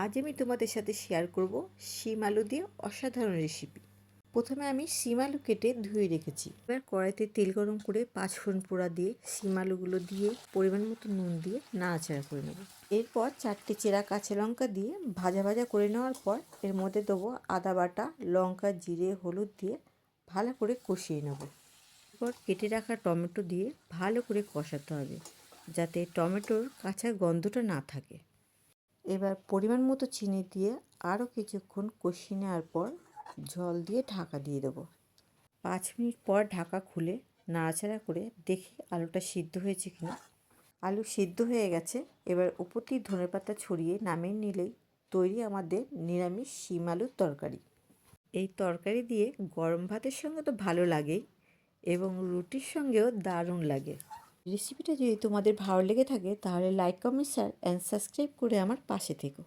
আজ আমি তোমাদের সাথে শেয়ার করব শিম আলু দিয়ে অসাধারণ রেসিপি। প্রথমে আমি শিম আলু কেটে ধুয়ে রেখেছি। এবার কড়াইতে তেল গরম করে 5 ফোড়ন পোড়া দিয়ে শিম আলুগুলো দিয়ে পরিমাণ মতো নুন দিয়ে নাড়াচাড়া করে নেব। এরপর 4টে চেরা কাঁচা লঙ্কা দিয়ে ভাজা ভাজা করে নেওয়ার পর এর মধ্যে দেবো আদা বাটা, লঙ্কা, জিরে, হলুদ দিয়ে ভালো করে কষিয়ে নেব। এরপর কেটে রাখা টমেটো দিয়ে ভালো করে কষাতে হবে, যাতে টমেটোর কাঁচা গন্ধটা না থাকে। এবার পরিমাণ মতো চিনি দিয়ে আরও কিছুক্ষণ কষিয়ে নেওয়ার পর জল দিয়ে ঢাকা দিয়ে দেবো। 5 মিনিট পর ঢাকা খুলে নাড়াচাড়া করে দেখি আলুটা সিদ্ধ হয়েছে কিনা। আলু সিদ্ধ হয়ে গেছে। এবার উপর দিয়ে ধনেপাতা ছড়িয়ে নামিয়ে নিলেই তৈরি আমাদের নিরামিষ শিম আলুর তরকারি। এই তরকারি দিয়ে গরম ভাতের সঙ্গে তো ভালো লাগেই এবং রুটির সঙ্গেও দারুণ লাগে। রেসিপিটা যদি তোমাদের ভালো লেগে থাকে তাহলে like, comment, share and subscribe করে আমার পাশে থেকো।